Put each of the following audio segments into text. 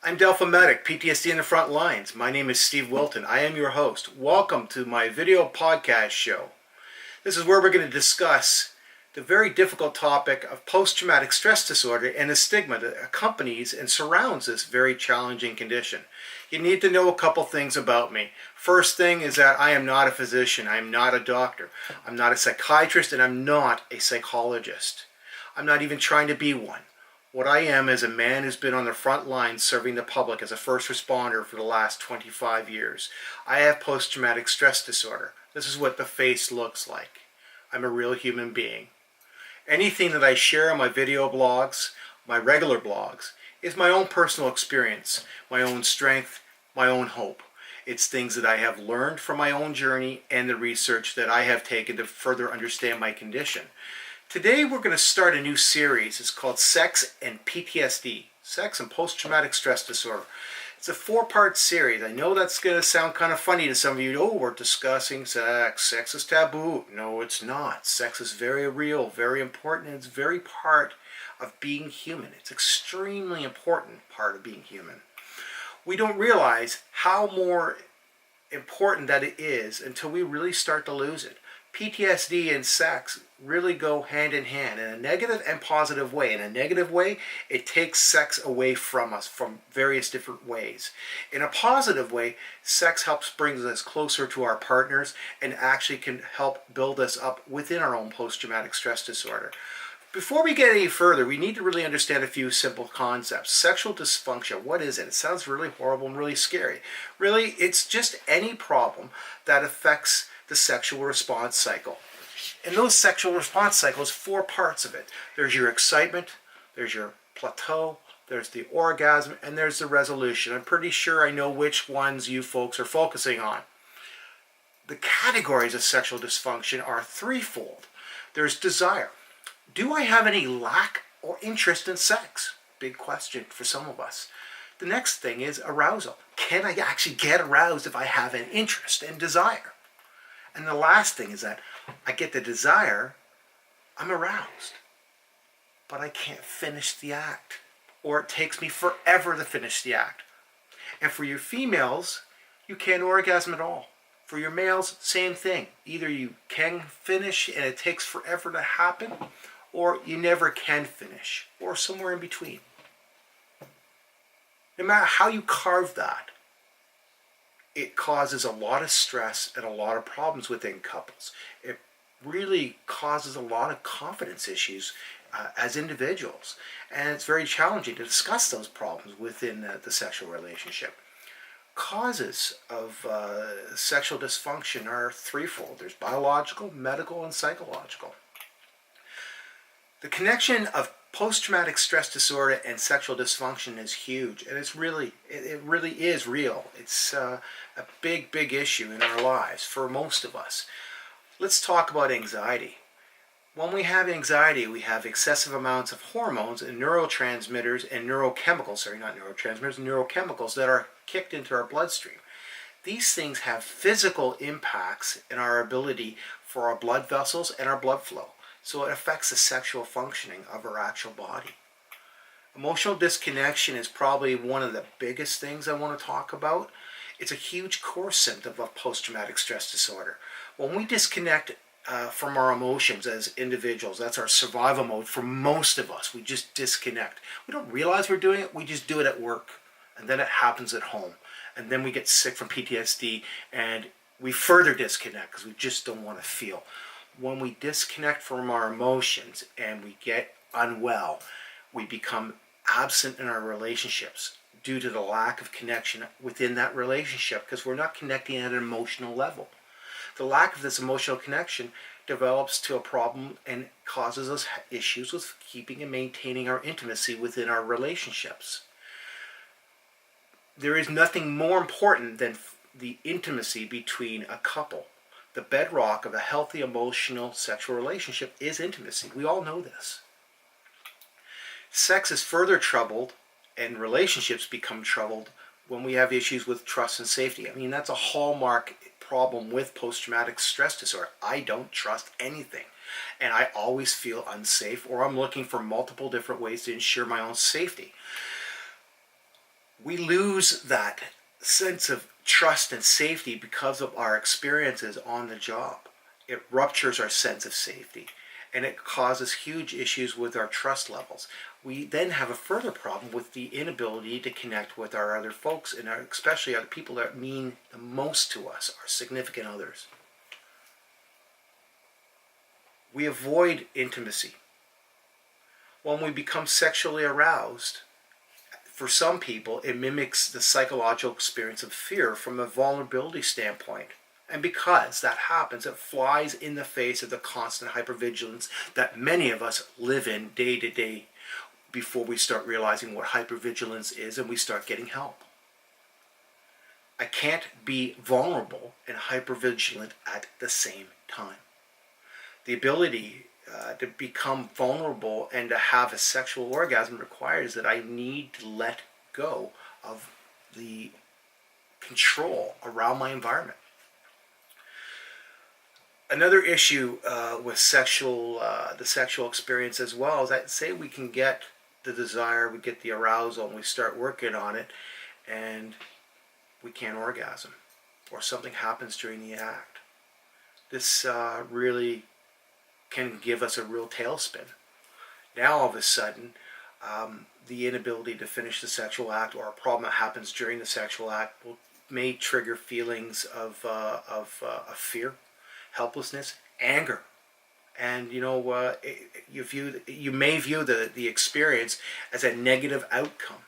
I'm Delpha-Medic, PTSD in the front lines. My name is Steve Wilton. I am your host. Welcome to my video podcast show. This is where we're going to discuss the very difficult topic of post-traumatic stress disorder and the stigma that accompanies and surrounds this very challenging condition. You need to know a couple things about me. First thing is that I am not a physician. I am not a doctor. I'm not a psychiatrist, and I'm not a psychologist. I'm not even trying to be one. What I am is a man who's been on the front lines serving the public as a first responder for the last 25 years. I have post-traumatic stress disorder. This is what the face looks like. I'm a real human being. Anything that I share on my video blogs, my regular blogs, is my own personal experience, my own strength, my own hope. It's things that I have learned from my own journey and the research that I have taken to further understand my condition. Today we're going to start a new series. It's called Sex and PTSD, Sex and Post-Traumatic Stress Disorder. It's a 4-part series. I know that's going to sound kind of funny to some of you. Oh, we're discussing sex. Sex is taboo. No, it's not. Sex is very real, very important, and it's very part of being human. It's extremely important part of being human. We don't realize how more important that it is until we really start to lose it. PTSD and sex really go hand in hand in a negative and positive way. In a negative way, it takes sex away from us from various different ways. In a positive way, sex helps bring us closer to our partners and actually can help build us up within our own post-traumatic stress disorder. Before we get any further, we need to really understand a few simple concepts. Sexual dysfunction, what is it? It sounds really horrible and really scary. Really, it's just any problem that affects the sexual response cycle. And those sexual response cycles, 4 parts of it. There's your excitement, there's your plateau, there's the orgasm, and there's the resolution. I'm pretty sure I know which ones you folks are focusing on. The categories of sexual dysfunction are threefold. There's desire. Do I have any lack or interest in sex? Big question for some of us. The next thing is arousal. Can I actually get aroused if I have an interest and desire? And the last thing is that I get the desire, I'm aroused, but I can't finish the act, or it takes me forever to finish the act. And for your females, you can't orgasm at all. For your males, same thing. Either you can finish and it takes forever to happen, or you never can finish, or somewhere in between. No matter how you carve that, it causes a lot of stress and a lot of problems within couples. It really causes a lot of confidence issues as individuals. And it's very challenging to discuss those problems within the sexual relationship. Causes of sexual dysfunction are threefold. There's biological, medical, and psychological. The connection of post-traumatic stress disorder and sexual dysfunction is huge, and it really is real. It's a big issue in our lives for most of us. Let's talk about anxiety. When we have anxiety, we have excessive amounts of hormones and neurotransmitters and neurochemicals that are kicked into our bloodstream. These things have physical impacts in our ability for our blood vessels and our blood flow. So it affects the sexual functioning of our actual body. Emotional disconnection is probably one of the biggest things I want to talk about. It's a huge core symptom of post-traumatic stress disorder. When we disconnect from our emotions as individuals, that's our survival mode for most of us. We just disconnect. We don't realize we're doing it. We just do it at work. And then it happens at home. And then we get sick from PTSD and we further disconnect because we just don't want to feel. When we disconnect from our emotions and we get unwell, we become absent in our relationships due to the lack of connection within that relationship because we're not connecting at an emotional level. The lack of this emotional connection develops to a problem and causes us issues with keeping and maintaining our intimacy within our relationships. There is nothing more important than the intimacy between a couple. The bedrock of a healthy emotional sexual relationship is intimacy. We all know this. Sex is further troubled and relationships become troubled when we have issues with trust and safety. I mean, that's a hallmark problem with post-traumatic stress disorder. I don't trust anything. And I always feel unsafe, or I'm looking for multiple different ways to ensure my own safety. We lose that sense of trust and safety because of our experiences on the job. It ruptures our sense of safety, and it causes huge issues with our trust levels. We then have a further problem with the inability to connect with our other folks, and especially our people that mean the most to us, our significant others. We avoid intimacy. When we become sexually aroused, for some people, it mimics the psychological experience of fear from a vulnerability standpoint. And because that happens, it flies in the face of the constant hypervigilance that many of us live in day to day before we start realizing what hypervigilance is and we start getting help. I can't be vulnerable and hypervigilant at the same time. The ability to become vulnerable and to have a sexual orgasm requires that I need to let go of the control around my environment. Another issue with the sexual experience as well is that, say we can get the desire, we get the arousal, and we start working on it, and we can't orgasm, or something happens during the act. This really can give us a real tailspin. Now all of a sudden, the inability to finish the sexual act, or a problem that happens during the sexual act, may trigger feelings of fear, helplessness, anger, and you may view the experience as a negative outcome.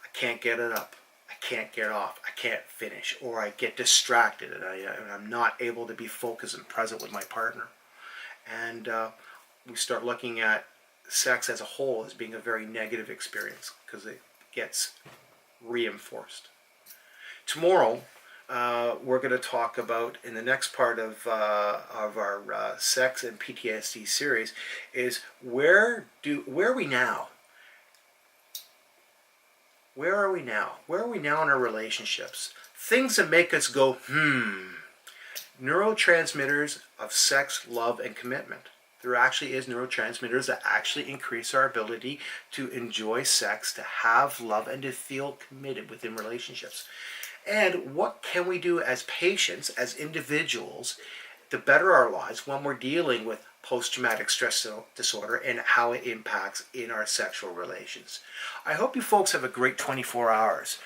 I can't get it up, I can't get off, I can't finish, or I get distracted and I'm not able to be focused and present with my partner. And we start looking at sex as a whole as being a very negative experience because it gets reinforced. Tomorrow, we're going to talk about, in the next part of our sex and PTSD series, is where are we now? Where are we now? Where are we now in our relationships? Things that make us go, Neurotransmitters of sex, love, and commitment. There actually is neurotransmitters that actually increase our ability to enjoy sex, to have love, and to feel committed within relationships. And what can we do as patients, as individuals, to better our lives when we're dealing with post-traumatic stress disorder and how it impacts in our sexual relations? I hope you folks have a great 24 hours.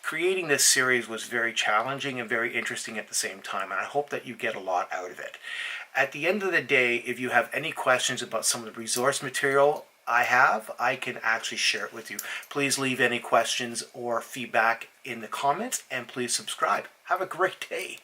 Creating this series was very challenging and very interesting at the same time, and I hope that you get a lot out of it. At the end of the day, if you have any questions about some of the resource material I can actually share it with you. Please leave any questions or feedback in the comments, and please subscribe. Have a great day.